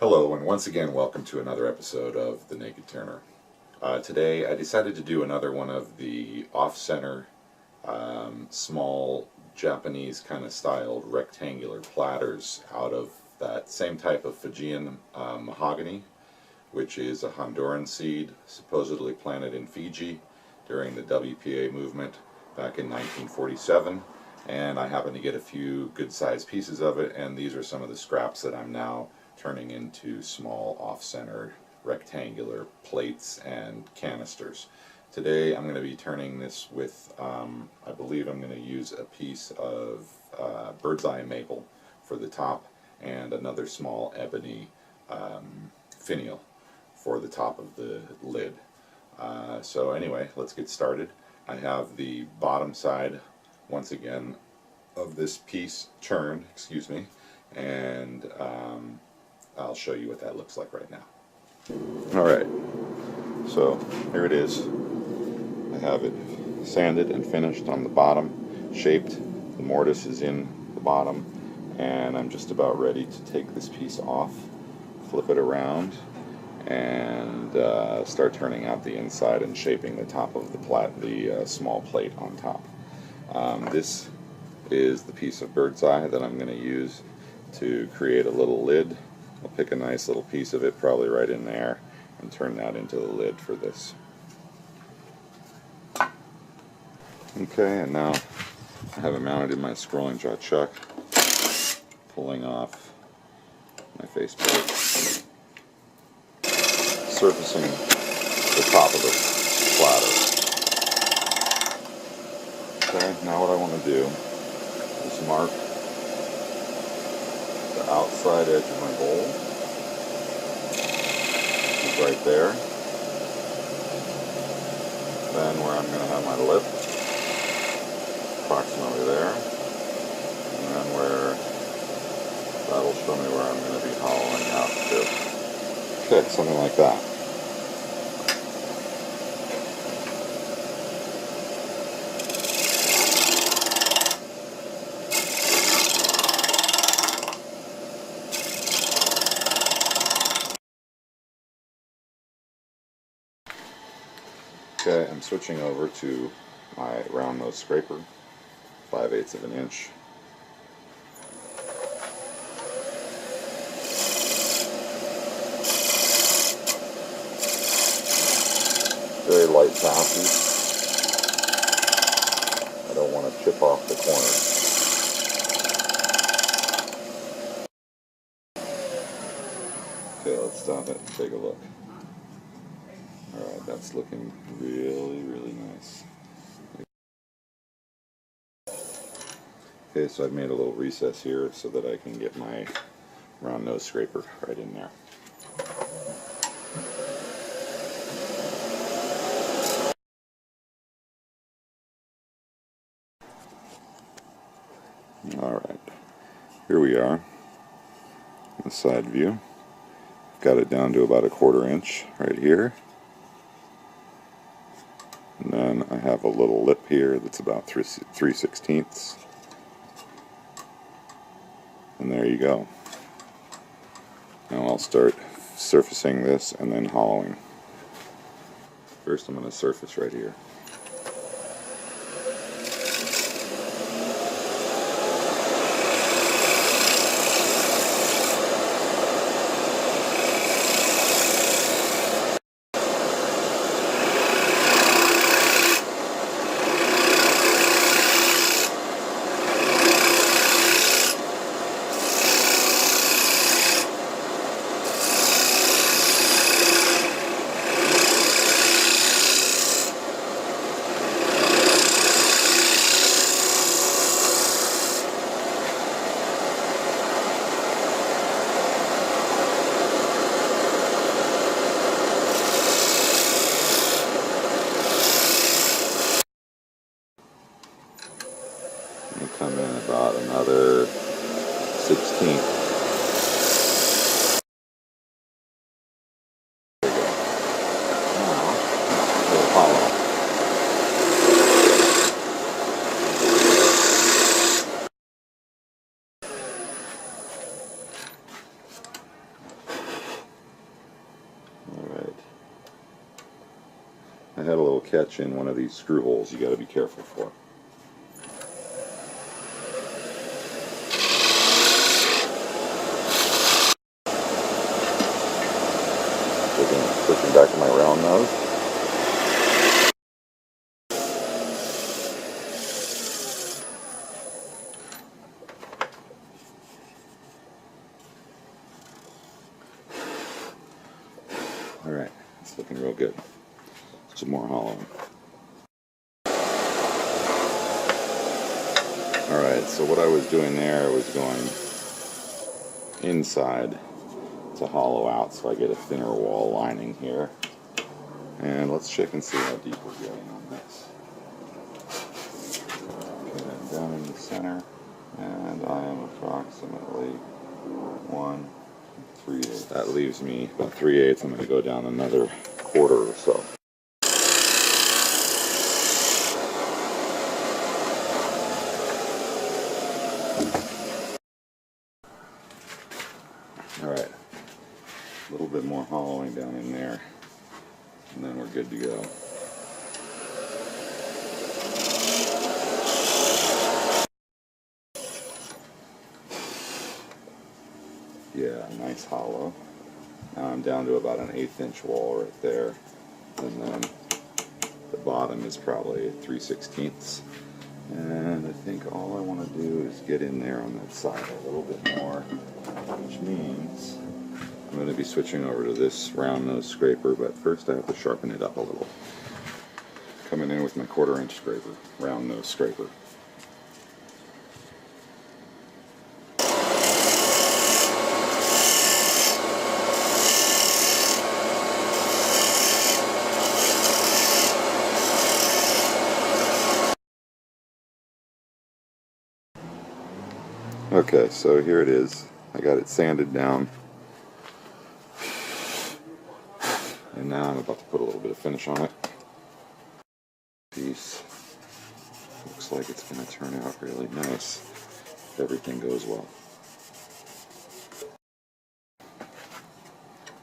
Hello, and once again welcome to another episode of The Naked Turner. Today I decided to do another one of the off-center, small Japanese kind of styled rectangular platters out of that same type of Fijian mahogany, which is a Honduran seed supposedly planted in Fiji during the WPA movement back in 1947. And I happened to get a few good-sized pieces of it, and these are some of the scraps that I'm now turning into small off-center rectangular plates and canisters. Today I'm going to be turning this with, I believe I'm going to use a piece of bird's eye maple for the top and another small ebony finial for the top of the lid. So anyway, let's get started. I have the bottom side once again of this piece turned, and I'll show you what that looks like right now. Alright, so here it is. I have it sanded and finished on the bottom, shaped. The mortise is in the bottom, and I'm just about ready to take this piece off, flip it around, and start turning out the inside and shaping the top of the small plate on top. This is the piece of bird's eye that I'm going to use to create a little lid. I'll pick a nice little piece of it, probably right in there, and turn that into the lid for this. Okay, and now I have it mounted in my scrolling jaw chuck, pulling off my faceplate, surfacing the top of the platter. Okay, now what I want to do is mark the outside edge of my bowl, which is right there. Then where I'm going to have my lip, approximately there, and then where that'll show me where I'm going to be hollowing out to. Okay, something like that. Okay, I'm switching over to my round nose scraper, 5/8 of an inch. Very light passes. I don't want to chip off the corners. Okay, let's stop it and take a look. Alright, that's looking really, really nice. Okay, so I've made a little recess here so that I can get my round nose scraper right in there. Alright, here we are, the side view. Got it down to about 1/4 inch right here. And then I have a little lip here that's about 3/16. And there you go. Now I'll start surfacing this and then hollowing. First I'm going to surface right here. Come in about another 16. There you go. Now, we'll hollow. catch in one of these screw holes you got to be careful for. Switching back to my round nose. Alright, it's looking real good. Some more hollowing. Alright, so what I was doing there was going inside to hollow out so I get a thinner wall lining here. And let's check and see how deep we're getting on this. Okay, I'm down in the center, and I am approximately 1/3. That leaves me about 3/8. I'm going to go down another quarter or so. Alright, a little bit more hollowing down in there, and then we're good to go. Yeah, nice hollow. Now I'm down to about an 1/8 inch wall right there, and then the bottom is probably 3/16. And I think all I want to do is get in there on that side a little bit more, which means I'm going to be switching over to this round nose scraper, but first I have to sharpen it up a little. Coming in with my 1/4 inch scraper, round nose scraper. Okay, so here it is. I got it sanded down. And now I'm about to put a little bit of finish on it. Piece. Looks like it's going to turn out really nice if everything goes well.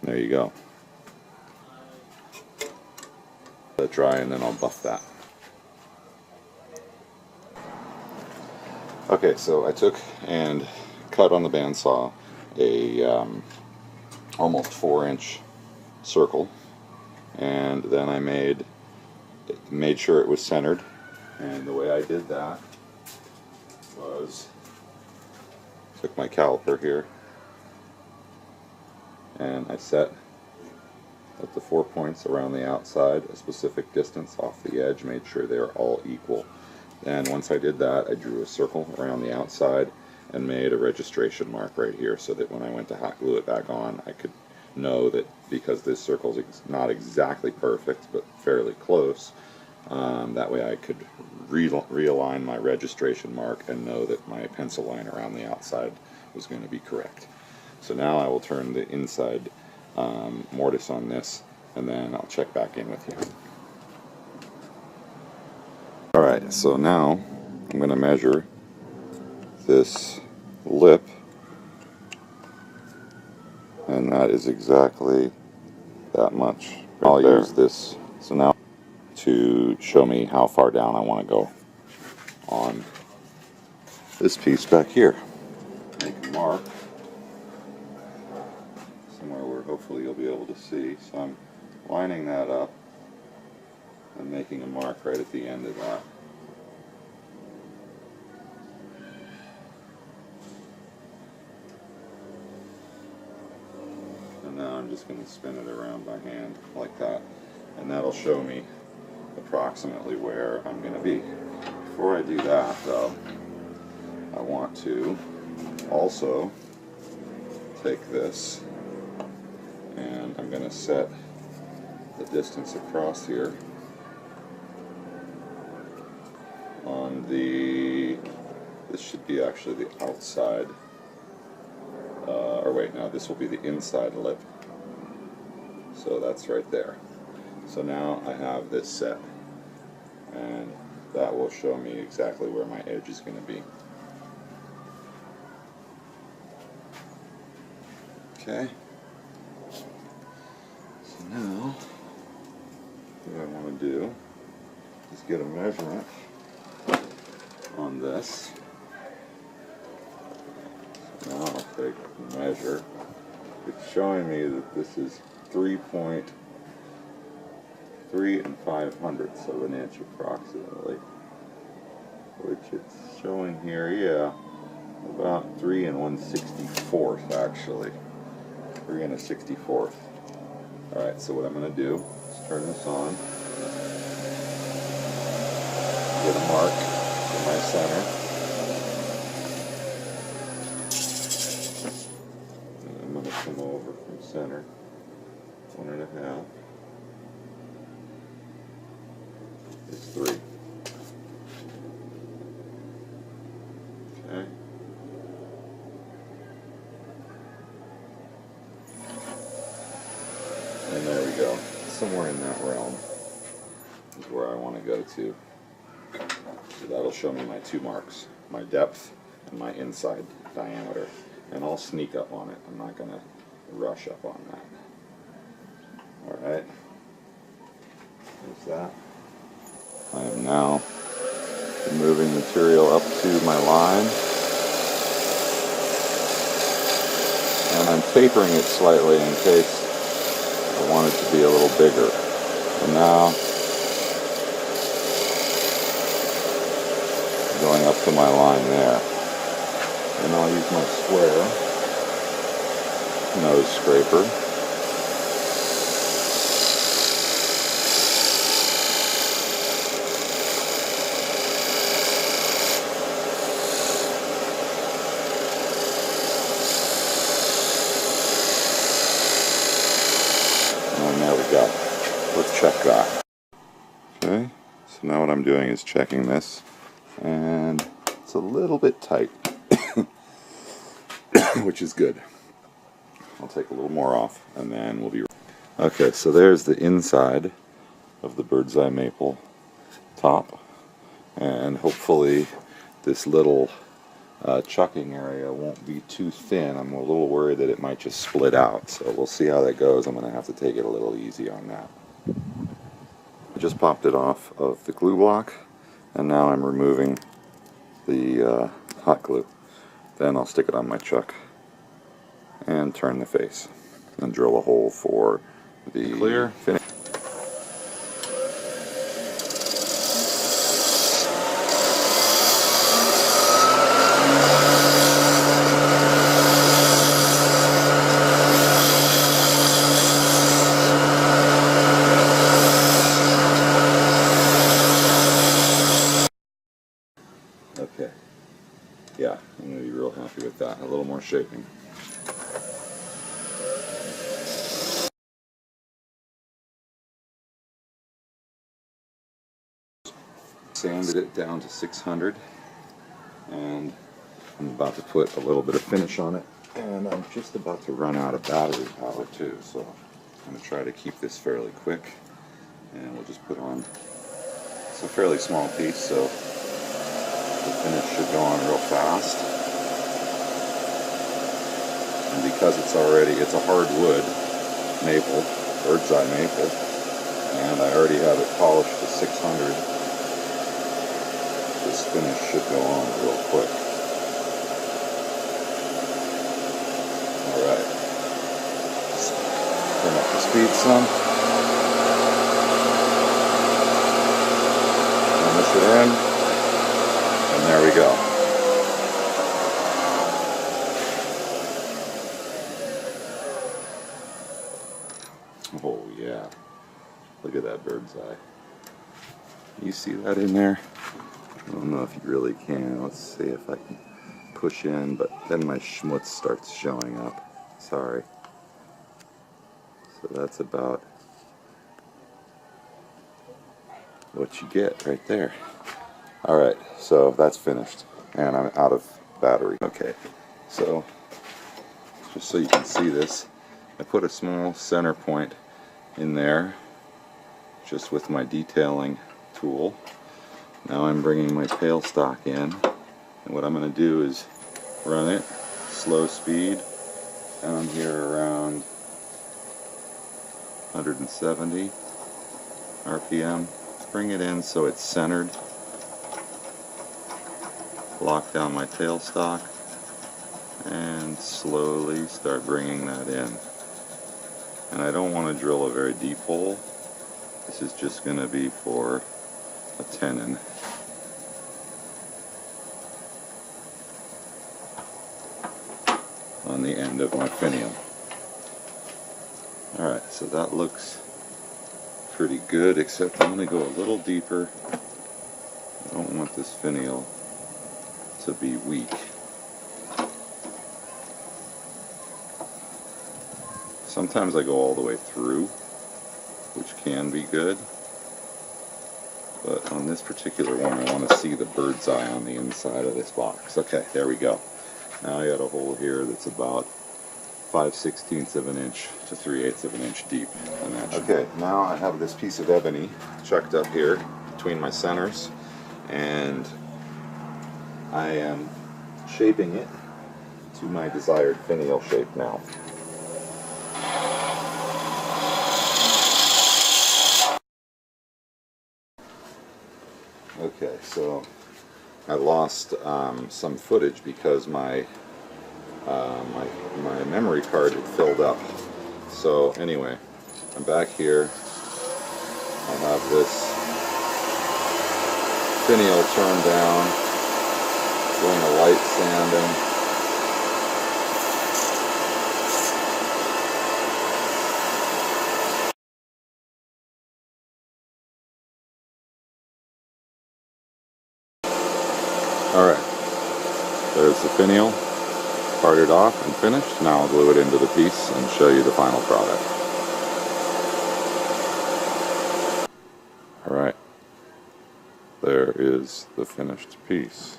There you go. Let it dry and then I'll buff that. Okay, so I took and cut on the bandsaw a almost 4-inch circle, and then I made sure it was centered. And the way I did that was took my caliper here and I set at the 4 points around the outside a specific distance off the edge, made sure they're all equal. And once I did that, I drew a circle around the outside and made a registration mark right here so that when I went to hot glue it back on, I could know that because this circle is not exactly perfect but fairly close, that way I could realign my registration mark and know that my pencil line around the outside was going to be correct. So now I will turn the inside mortise on this, and then I'll check back in with you. Alright, so now I'm going to measure this lip, and that is exactly that much. I'll use this so now to show me how far down I want to go on this piece back here. Make a mark somewhere where hopefully you'll be able to see. So I'm lining that up and making a mark right at the end of that. And now I'm just going to spin it around by hand like that, and that'll show me approximately where I'm going to be. Before I do that though, I want to also take this and I'm going to set the distance across here on the, this should be actually the outside, or wait, no, this will be the inside lip. So that's right there. So now I have this set, and that will show me exactly where my edge is going to be. Okay. So now, what I want to do just get a measurement on this. So now I'll take a measure. It's showing me that this is 3.3 5/100ths of an inch approximately, which it's showing here, yeah, about 3 1/64 actually. 3 1/64. Alright, so what I'm going to do is turn this on, get a mark in my center, and I'm going to come over from center, 1.5, it's 3. Okay. And there we go. Somewhere in that realm is where I want to go to. So that'll show me my 2 marks, my depth and my inside diameter. And I'll sneak up on it. I'm not going to rush up on that. Alright. There's that. I am now moving material up to my line. And I'm tapering it slightly in case I want it to be a little bigger. And now, going up to my line there. And I'll use my square nose scraper. And there we go. Let's check that. Okay, so now what I'm doing is checking this, and it's a little bit tight, which is good. I'll take a little more off, and then we'll be... Okay, so there's the inside of the bird's eye maple top, and hopefully this little chucking area won't be too thin. I'm a little worried that it might just split out, so we'll see how that goes. I'm going to have to take it a little easy on that. I just popped it off of the glue block, and now I'm removing the hot glue. Then I'll stick it on my chuck and turn the face and drill a hole for the clear finish. Okay, yeah, I'm going to be real happy with that. A little more shaping. Sanded it down to 600, and I'm about to put a little bit of finish on it, and I'm just about to run out of battery power too, so I'm going to try to keep this fairly quick, and we'll just put on, it's a fairly small piece, so the finish should go on real fast. And because it's a hardwood maple, bird's eye maple, and I already have it polished to 600, this finish should go on real quick. Alright. Turn up the speed some. Finish it in. And there we go. Oh yeah. Look at that bird's eye. You see that in there? I don't know if you really can. Let's see if I can push in, but then my schmutz starts showing up. Sorry. So that's about what you get right there. Alright, so that's finished, and I'm out of battery. Okay, so just so you can see this, I put a small center point in there just with my detailing tool. Now I'm bringing my tailstock in, and what I'm going to do is run it slow speed down here around 170 RPM, bring it in so it's centered. Lock down my tailstock and slowly start bringing that in. And I don't want to drill a very deep hole. This is just going to be for a tenon. On the end of my finial. Alright, so that looks pretty good, except I'm going to go a little deeper. I don't want this finial to be weak. Sometimes I go all the way through, which can be good. But on this particular one, I want to see the bird's eye on the inside of this box. Okay, there we go. Now I got a hole here that's about 5/16 of an inch to 3/8 of an inch deep. Okay, now I have this piece of ebony chucked up here between my centers, and I am shaping it to my desired finial shape now. Okay, so I lost some footage because my memory card had filled up. So anyway, I'm back here. I have this finial turned down, doing a light sanding. Alright, there's the finial, parted off and finished. Now I'll glue it into the piece and show you the final product. Alright, there is the finished piece.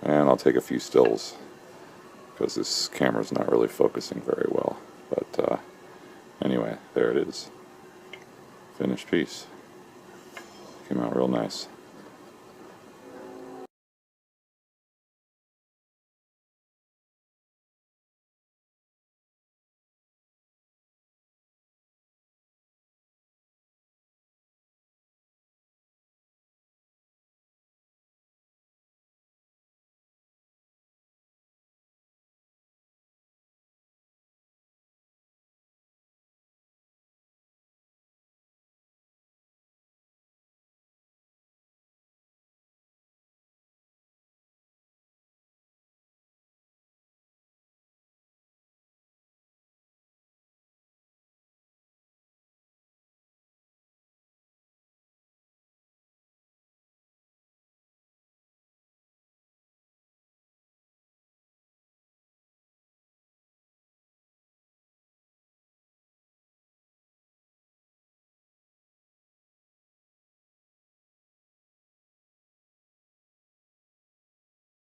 And I'll take a few stills because this camera's not really focusing very well. But anyway, there it is. Finished piece. Came out real nice.